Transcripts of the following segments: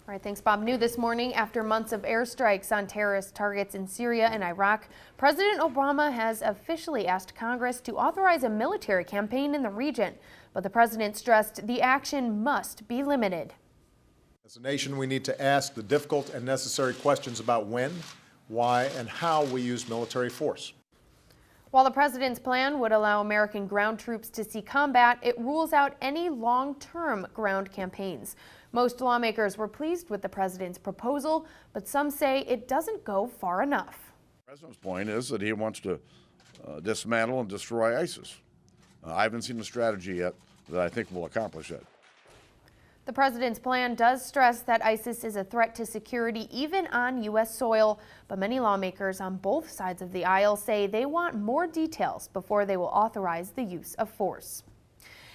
All right, thanks, Bob. New this morning, after months of airstrikes on terrorist targets in Syria and Iraq, President Obama has officially asked Congress to authorize a military campaign in the region. But the president stressed the action must be limited. As a nation, we need to ask the difficult and necessary questions about when, why, and how we use military force. While the president's plan would allow American ground troops to see combat, it rules out any long-term ground campaigns. Most lawmakers were pleased with the president's proposal, but some say it doesn't go far enough. The president's point is that he wants to dismantle and destroy ISIS. I haven't seen a strategy yet that I think will accomplish it. The president's plan does stress that ISIS is a threat to security even on U.S. soil, but many lawmakers on both sides of the aisle say they want more details before they will authorize the use of force.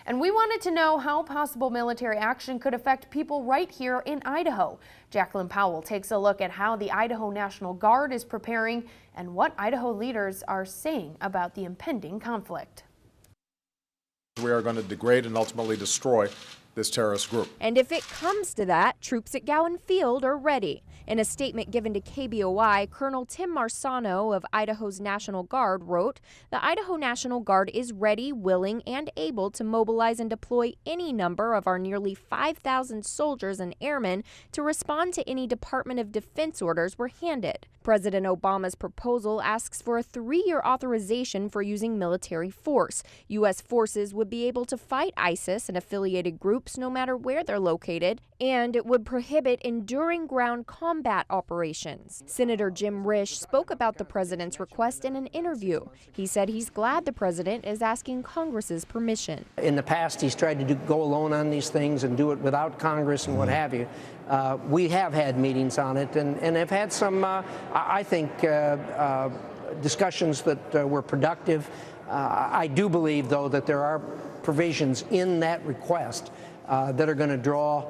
And we wanted to know how possible military action could affect people right here in Idaho. Jacqueline Powell takes a look at how the Idaho National Guard is preparing and what Idaho leaders are saying about the impending conflict. We are going to degrade and ultimately destroy this terrorist group. And if it comes to that, troops at Gowen Field are ready. In a statement given to KBOI, Colonel Tim Marsano of Idaho's National Guard wrote, "The Idaho National Guard is ready, willing, and able to mobilize and deploy any number of our nearly 5,000 soldiers and airmen to respond to any Department of Defense orders we're handed." President Obama's proposal asks for a 3-year authorization for using military force. U.S. forces would be able to fight ISIS and affiliated groups no matter where they're located, and it would prohibit enduring ground combat operations. Senator Jim Risch spoke about the president's request in an interview. He said he's glad the president is asking Congress's permission. In the past, he's tried to go alone on these things and do it without Congress and what have you. We have had meetings on it and have had some, I think, discussions that were productive. I do believe, though, that there are provisions in that request that are going to draw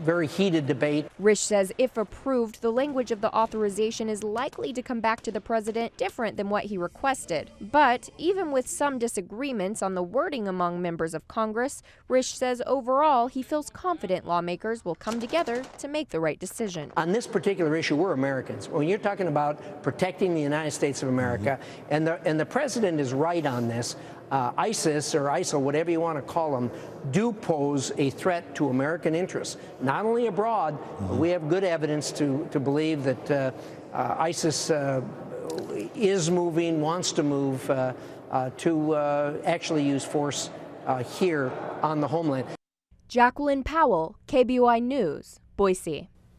very heated debate. Risch says if approved, the language of the authorization is likely to come back to the president different than what he requested. But even with some disagreements on the wording among members of Congress, Risch says overall he feels confident lawmakers will come together to make the right decision. On this particular issue, we're Americans. When you're talking about protecting the United States of America, and the president is right on this, ISIS or ISIL, whatever you want to call them, do pose a threat to American interests, not only abroad. We have good evidence to believe that ISIS is moving, wants to move to actually use force here on the homeland. Jacqueline Powell, KBOI News, Boise.